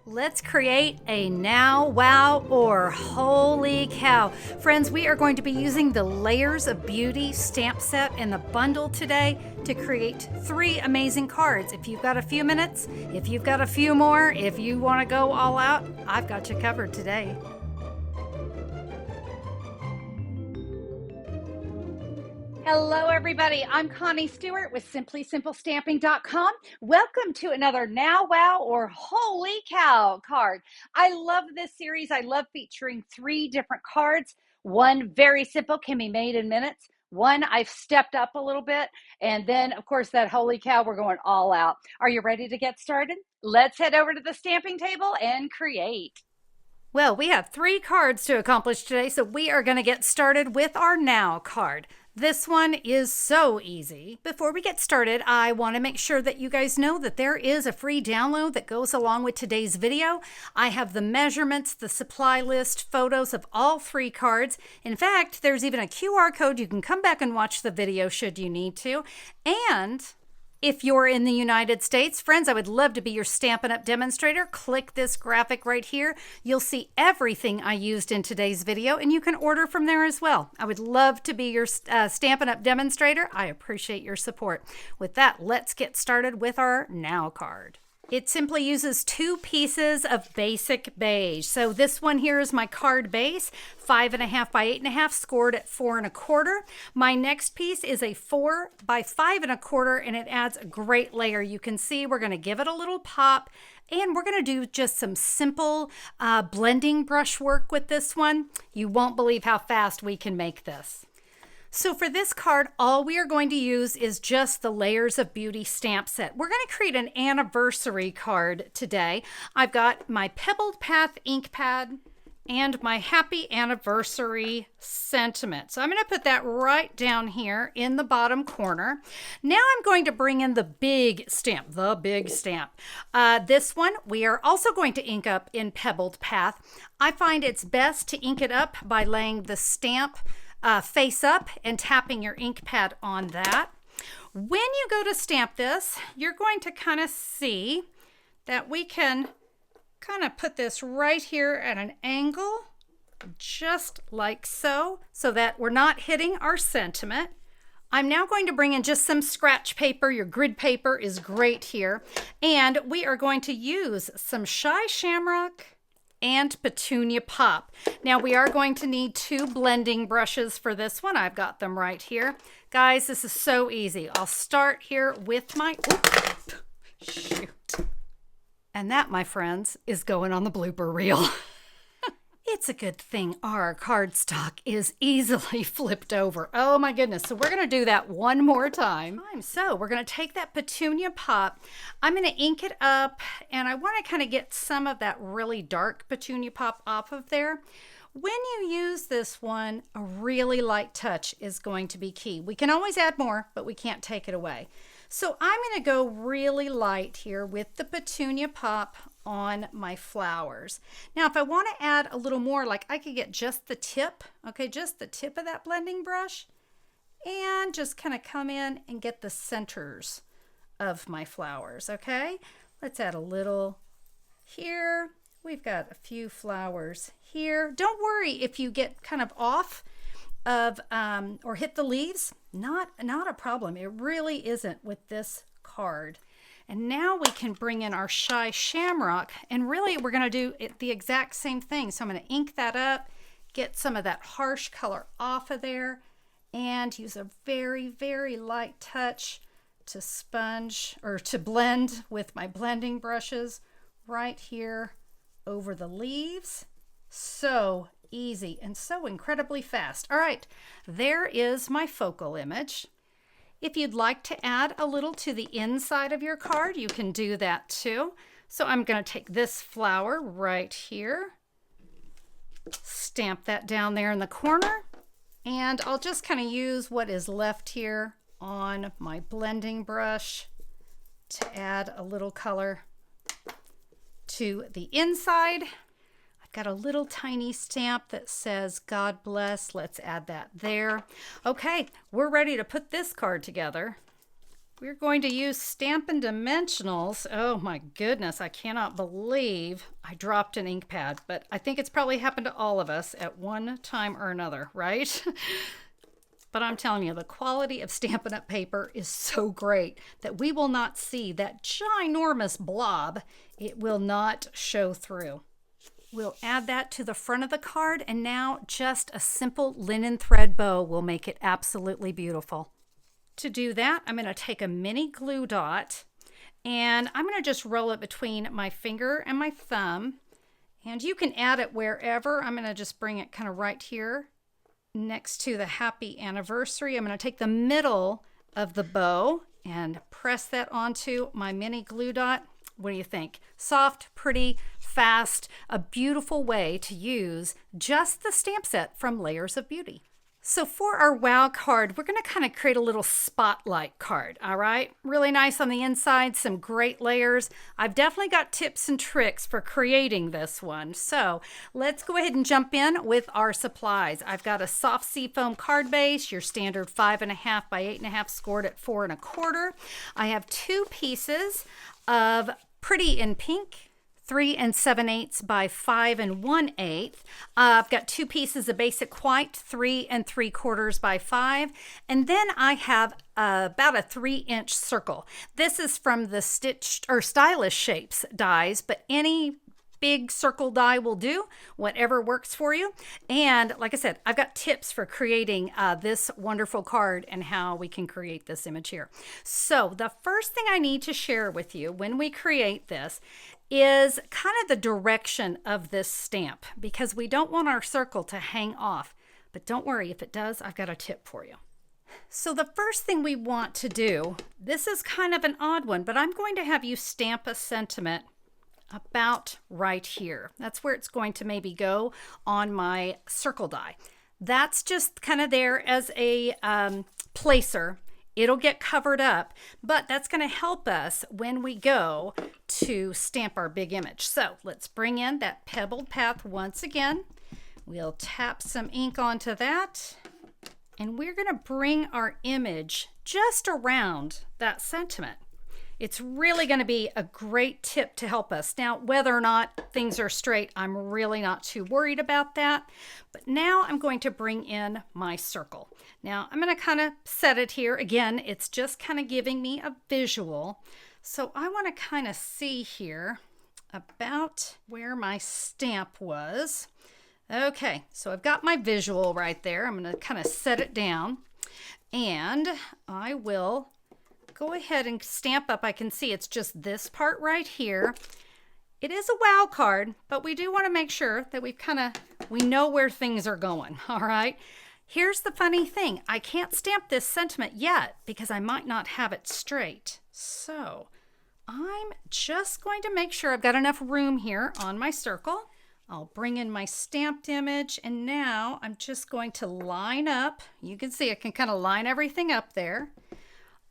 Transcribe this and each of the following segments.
Let's create a now, wow, or holy cow. Friends, we are going to be using the Layers of Beauty stamp set in the bundle today to create 3 amazing cards. If you've got a few minutes, if you've got a few more, if you want to go all out, I've got you covered today. Hello, everybody. I'm Connie Stewart with SimplySimpleStamping.com. Welcome to another Now Wow or Holy Cow card. I love this series. I love featuring 3 different cards. One very simple, can be made in minutes. One I've stepped up a little bit. And then, of course, that Holy Cow, we're going all out. Are you ready to get started? Let's head over to the stamping table and create. Well, we have 3 cards to accomplish today, so we are going to get started with our Now card. This one is so easy. Before we get started, I want to make sure that you guys know that there is a free download that goes along with today's video. I have the measurements, the supply list, photos of all 3 cards. In fact, there's even a QR code. You can come back and watch the video should you need to. And if you're in the United States, friends, I would love to be your Stampin' Up! Demonstrator. Click this graphic right here. You'll see everything I used in today's video, and you can order from there as well. I would love to be your Stampin' Up! Demonstrator. I appreciate your support. With that, let's get started with our Now card. It simply uses 2 pieces of basic beige. So this one here is my card base, 5.5 by 8.5, scored at 4 1/4. My next piece is a 4 by 5 1/4, and it adds a great layer. You can see we're going to give it a little pop, and we're going to do just some simple blending brush work with this one. You won't believe how fast we can make this. So for this card, all we are going to use is just the Layers of Beauty stamp set. We're going to create an anniversary card today. I've got my Pebbled Path ink pad and my Happy Anniversary sentiment. So I'm going to put that right down here in the bottom corner. Now I'm going to bring in the big stamp, this one we are also going to ink up in Pebbled Path. I find it's best to ink it up by laying the stamp face up and tapping your ink pad on that. When you go to stamp this, you're going to kind of see that we can kind of put this right here at an angle, just like so that we're not hitting our sentiment. I'm now going to bring in just some scratch paper. Your grid paper is great here. And we are going to use some Shy Shamrock and Petunia Pop. Now we are going to need 2 blending brushes for this one. I've got them right here. Guys, this is so easy. I'll start here with my, shoot. And that, my friends, is going on the blooper reel. It's a good thing our cardstock is easily flipped over. Oh my goodness. So we're going to do that one more time. So we're going to take that Petunia Pop. I'm going to ink it up, and I want to kind of get some of that really dark Petunia Pop off of there. When you use this one, a really light touch is going to be key. We can always add more, but we can't take it away. So I'm going to go really light here with the Petunia Pop on my flowers. Now, if I want to add a little more, like I could get just the tip, okay, just the tip of that blending brush, and just kind of come in and get the centers of my flowers, okay? Let's add a little here. We've got a few flowers here. Don't worry if you get kind of off of or hit the leaves. Not a problem. It really isn't with this card. And now we can bring in our Shy Shamrock, and really we're going to do the exact same thing. So I'm going to ink that up, get some of that harsh color off of there, and use a very, very light touch to sponge or to blend with my blending brushes right here over the leaves. So easy and so incredibly fast. All right, there is my focal image. If you'd like to add a little to the inside of your card, you can do that too. So I'm going to take this flower right here, stamp that down there in the corner, and I'll just kind of use what is left here on my blending brush to add a little color to the inside. Got a little tiny stamp that says God bless. Let's add that there. Okay, we're ready to put this card together. we're going to use Stampin' Dimensionals. Oh my goodness, I cannot believe I dropped an ink pad, but I think it's probably happened to all of us at one time or another, right? But I'm telling you, the quality of Stampin' Up! Paper is so great that we will not see that ginormous blob. It will not show through. We'll add that to the front of the card, and now just a simple linen thread bow will make it absolutely beautiful. To do that, I'm going to take a mini glue dot, and I'm going to just roll it between my finger and my thumb. And you can add it wherever. I'm going to just bring it kind of right here next to the happy anniversary. I'm going to take the middle of the bow and press that onto my mini glue dot. What do you think? Soft, pretty, fast, a beautiful way to use just the stamp set from Layers of Beauty. So for our wow card, we're going to kind of create a little spotlight card, all right? Really nice on the inside, some great layers. I've definitely got tips and tricks for creating this one. So let's go ahead and jump in with our supplies. I've got a soft seafoam card base, your standard 5.5 by 8.5 scored at 4 1/4. I have 2 pieces of Pretty in Pink, 3 7/8 by 5 1/8. I've got 2 pieces of Basic White, 3 3/4 by 5. And then I have about a 3-inch circle. This is from the Stitched or Stylish Shapes dies, but any big circle die will do, whatever works for you. And like I said, I've got tips for creating this wonderful card and how we can create this image here. So the first thing I need to share with you when we create this is kind of the direction of this stamp, because we don't want our circle to hang off. But don't worry, if it does, I've got a tip for you. So the first thing we want to do, this is kind of an odd one, but I'm going to have you stamp a sentiment about right here. That's where it's going to maybe go on my circle die. That's just kind of there as a placer. It'll get covered up, but that's going to help us when we go to stamp our big image. So let's bring in that pebbled path once again. We'll tap some ink onto that, and we're going to bring our image just around that sentiment. It's really going to be a great tip to help us. Now, whether or not things are straight, I'm really not too worried about that. But now I'm going to bring in my circle. Now, I'm going to kind of set it here. Again, it's just kind of giving me a visual. So I want to kind of see here about where my stamp was. Okay, so I've got my visual right there. I'm going to kind of set it down, and I will go ahead and stamp up. I can see it's just this part right here. It is a wow card, but we do want to make sure that we know where things are going, all right? Here's the funny thing. I can't stamp this sentiment yet because I might not have it straight. So I'm just going to make sure I've got enough room here on my circle. I'll bring in my stamped image, and now I'm just going to line up. You can see I can kind of line everything up there.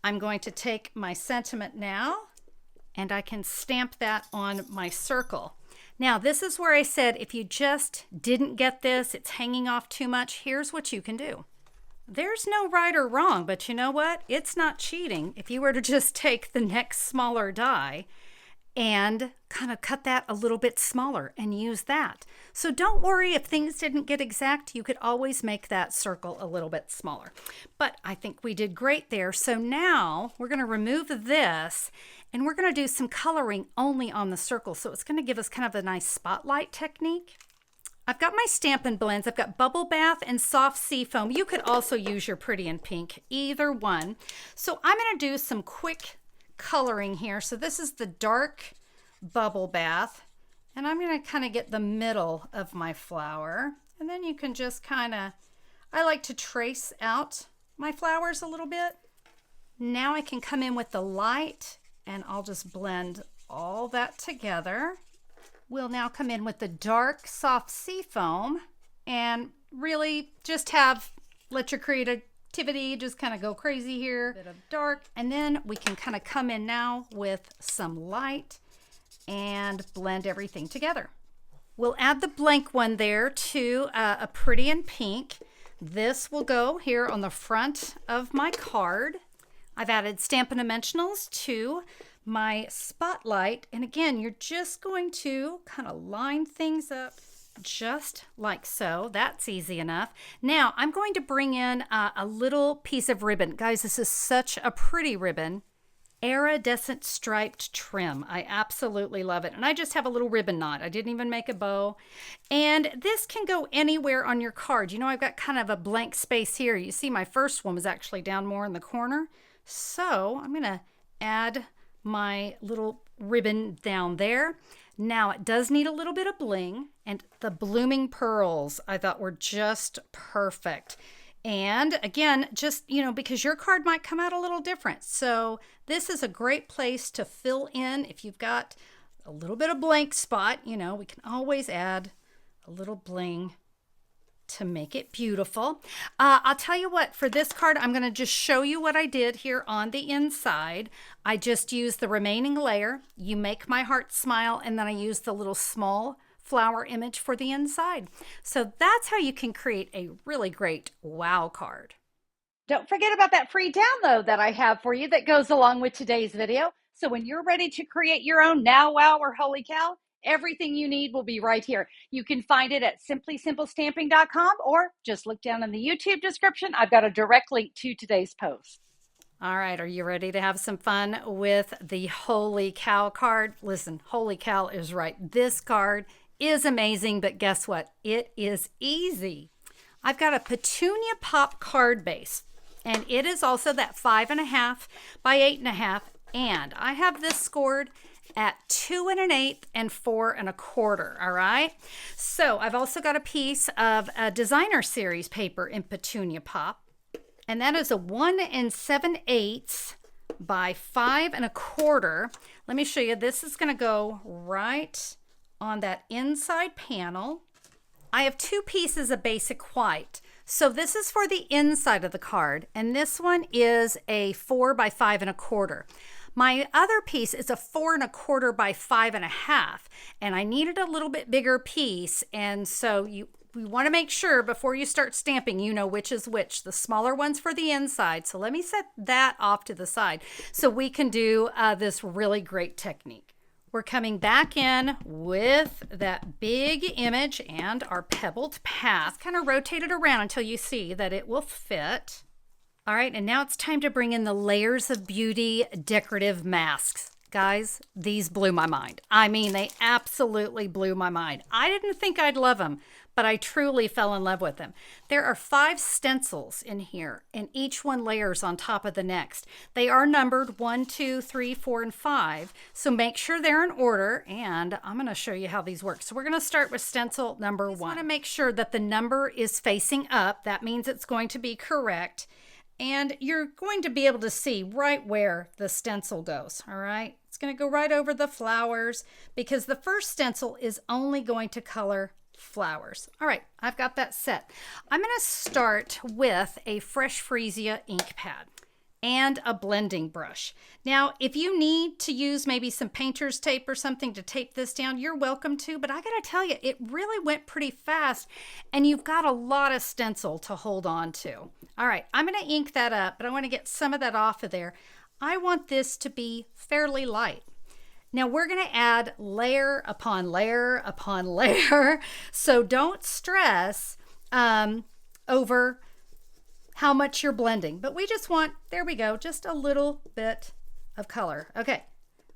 I'm going to take my sentiment now, and I can stamp that on my circle. Now, this is where I said if you just didn't get this, it's hanging off too much, here's what you can do. There's no right or wrong, but you know what? It's not cheating if you were to just take the next smaller die and kind of cut that a little bit smaller and use that. So don't worry if things didn't get exact. You could always make that circle a little bit smaller. But I think we did great there. So now we're going to remove this, and we're going to do some coloring only on the circle. So it's going to give us kind of a nice spotlight technique. I've got my Stampin' Blends. I've got Bubble Bath and Soft Seafoam. You could also use your Pretty in Pink, either one. So I'm going to do some quick coloring here. So this is the dark Bubble Bath, and I'm going to kind of get the middle of my flower, and then you can just kind of, I like to trace out my flowers a little bit. Now I can come in with the light, and I'll just blend all that together. We'll now come in with the dark Soft Seafoam, and really just let your creativity just kind of go crazy here. A bit of dark, and then we can kind of come in now with some light and blend everything together. We'll add the blank one there to a Pretty in Pink. This will go here on the front of my card. I've added Stampin' Dimensionals to my spotlight. And again, you're just going to kind of line things up just like so. That's easy enough. Now I'm going to bring in a little piece of ribbon. Guys, this is such a pretty ribbon. Iridescent striped trim. I absolutely love it. And I just have a little ribbon knot. I didn't even make a bow. And this can go anywhere on your card. You know, I've got kind of a blank space here. You see my first one was actually down more in the corner. So I'm going to add my little ribbon down there. Now it does need a little bit of bling, and the blooming pearls I thought were just perfect. And again, just, you know, because your card might come out a little different. So this is a great place to fill in. If you've got a little bit of blank spot, you know, we can always add a little bling to make it beautiful. I'll tell you what, for this card, I'm going to just show you what I did here on the inside. I just used the remaining layer, You Make My Heart Smile, and then I used the little small flower image for the inside. So that's how you can create a really great wow card. Don't forget about that free download that I have for you that goes along with today's video. So when you're ready to create your own Now Wow or Holy Cow, everything you need will be right here. You can find it at simplysimplestamping.com or just look down in the YouTube description. I've got a direct link to today's post. All right, are you ready to have some fun with the Holy Cow card? Listen, Holy Cow is right. This card is amazing, but guess what? It is easy. I've got a Petunia Pop card base, and it is also that 5.5 by 8.5, and I have this scored at 2 1/8 and 4 1/4. All right. So I've also got a piece of a designer series paper in Petunia Pop, and that is a 1 7/8 by 5 1/4. Let me show you. This is going to go right on that inside panel. I have two pieces of basic white. So this is for the inside of the card, and this one is a 4 by 5 1/4. My other piece is a 4 1/4 by 5 1/2, and I needed a little bit bigger piece, and so we want to make sure before you start stamping, you know which is which. The smaller one's for the inside, so let me set that off to the side so we can do this really great technique. We're coming back in with that big image and our pebbled path. Kind of rotate it around until you see that it will fit. All right, and now it's time to bring in the Layers of Beauty decorative masks. Guys, these blew my mind. I mean, they absolutely blew my mind. I didn't think I'd love them, but I truly fell in love with them. There are 5 stencils in here, and each one layers on top of the next. They are numbered 1, 2, 3, 4, and 5, so make sure they're in order, and I'm going to show you how these work. So we're going to start with stencil number 1. You want to make sure that the number is facing up. That means it's going to be correct. And you're going to be able to see right where the stencil goes, all right? It's going to go right over the flowers because the first stencil is only going to color flowers. All right, I've got that set. I'm going to start with a Fresh Freesia ink pad and a blending brush. Now, if you need to use maybe some painter's tape or something to tape this down, you're welcome to, but I gotta tell you, it really went pretty fast, and you've got a lot of stencil to hold on to. All right, I'm gonna ink that up, but I wanna get some of that off of there. I want this to be fairly light. Now we're gonna add layer upon layer upon layer, so don't stress over how much you're blending, but we just want, there we go, just a little bit of color. Okay,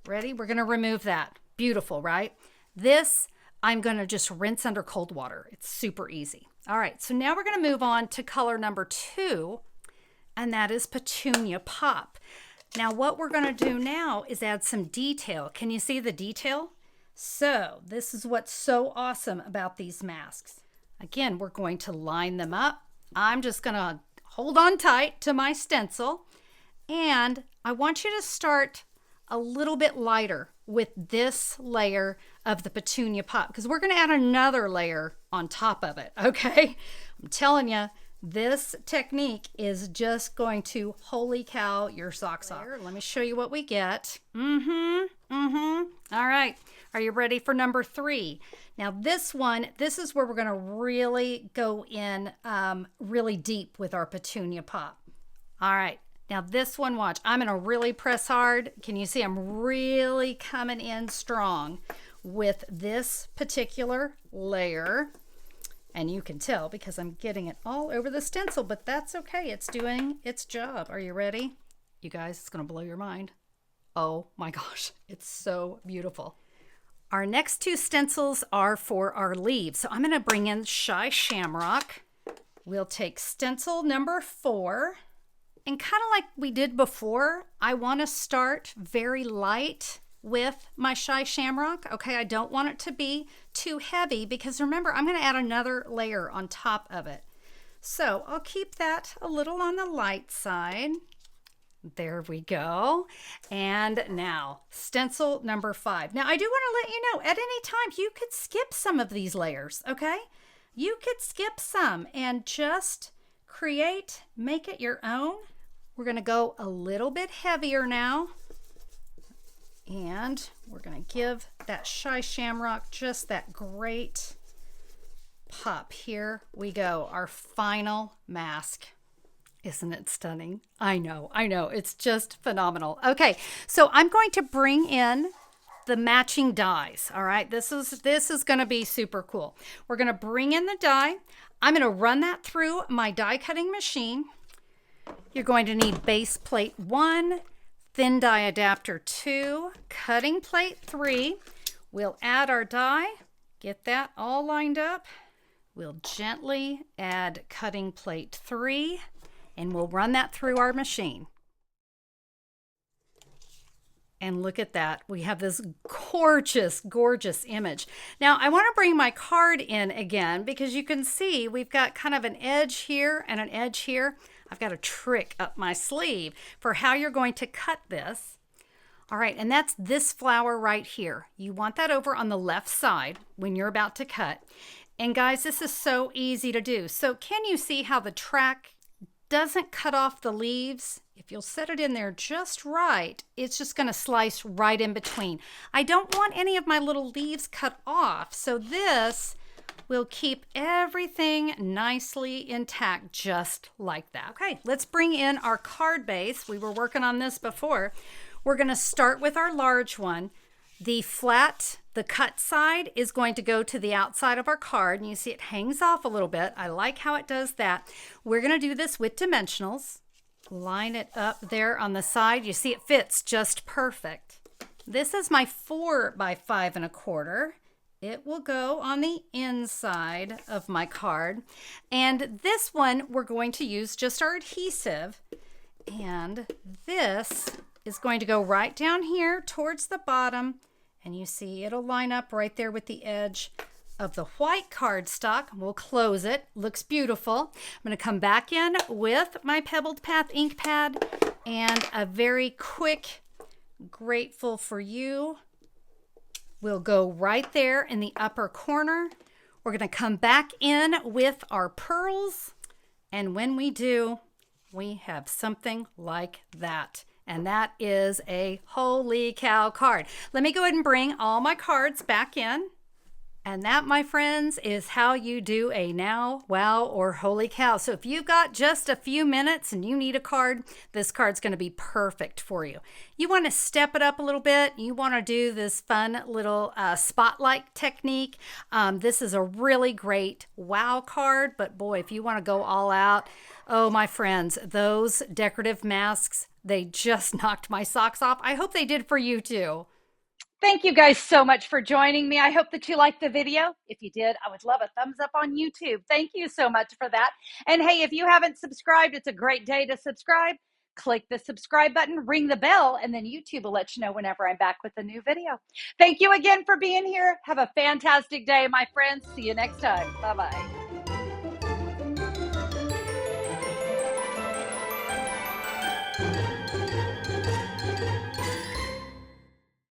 ready? We're gonna remove that. Beautiful, right? This, I'm gonna just rinse under cold water. It's super easy. All right, so now we're gonna move on to color number 2, and that is Petunia Pop. Now what we're gonna do now is add some detail. Can you see the detail? So this is what's so awesome about these masks. Again, we're going to line them up. I'm just gonna hold on tight to my stencil, and I want you to start a little bit lighter with this layer of the Petunia Pop because we're going to add another layer on top of it, okay? I'm telling you, this technique is just going to holy cow your socks off. Let me show you what we get. All right, are you ready for number 3? Now this one, this is where we're going to really go in really deep with our Petunia Pop. All right, Now this one, watch, I'm gonna really press hard. Can you see I'm really coming in strong with this particular layer? And you can tell because I'm getting it all over the stencil, but that's okay. It's doing its job. Are you ready? You guys, it's gonna blow your mind. Oh my gosh, it's so beautiful. Our next two stencils are for our leaves. So I'm gonna bring in Shy Shamrock. We'll take stencil number 4. And kind of like we did before, I want to start very light with my Shy Shamrock. Okay, I don't want it to be too heavy because remember, I'm going to add another layer on top of it. So I'll keep that a little on the light side. There we go. And now stencil number 5. Now I do want to let you know, at any time you could skip some of these layers, okay? You could skip some and just create, make it your own. We're going to go a little bit heavier now. And we're going to give that Shy Shamrock just that great pop. Here we go, our final mask. Isn't it stunning? I know. It's just phenomenal. Okay, so I'm going to bring in the matching dies. All right, this is going to be super cool. We're going to bring in the die. I'm going to run that through my die cutting machine. You're going to need base plate 1, thin die adapter 2, cutting plate 3. We'll add our die, get that all lined up. We'll gently add cutting plate 3, and we'll run that through our machine. And look at that. We have this gorgeous, gorgeous image. Now, I want to bring my card in again because you can see we've got kind of an edge here and an edge here. I've got a trick up my sleeve for how you're going to cut this. All right, and that's this flower right here. You want that over on the left side when you're about to cut. And guys, this is so easy to do. So can you see how the track doesn't cut off the leaves? If you'll set it in there just right, it's just going to slice right in between. I don't want any of my little leaves cut off, so this will keep everything nicely intact just like that. Okay, let's bring in our card base. We were working on this before. We're going to start with our large one. The flat, the cut side is going to go to the outside of our card, and you see it hangs off a little bit. I like how it does that. We're going to do this with dimensionals. Line it up there on the side. You see it fits just perfect. This is my 4 by 5 1/4. It will go on the inside of my card. And this one, we're going to use just our adhesive. And this is going to go right down here towards the bottom. And you see it'll line up right there with the edge of the white cardstock. We'll close it. Looks beautiful. I'm going to come back in with my Pebbled Path ink pad and a very quick Grateful for You. We'll go right there in the upper corner. We're going to come back in with our pearls. And when we do, we have something like that. And that is a holy cow card. Let me go ahead and bring all my cards back in. And that, my friends, is how you do a now, wow, or holy cow. So if you've got just a few minutes and you need a card, this card's going to be perfect for you. You want to step it up a little bit. You want to do this fun little spotlight technique. This is a really great wow card. But boy, if you want to go all out, oh, my friends, those decorative masks, they just knocked my socks off. I hope they did for you too. Thank you guys so much for joining me. I hope that you liked the video. If you did, I would love a thumbs up on YouTube. Thank you so much for that. And hey, if you haven't subscribed, it's a great day to subscribe. Click the subscribe button, ring the bell, and then YouTube will let you know whenever I'm back with a new video. Thank you again for being here. Have a fantastic day, my friends. See you next time. Bye-bye.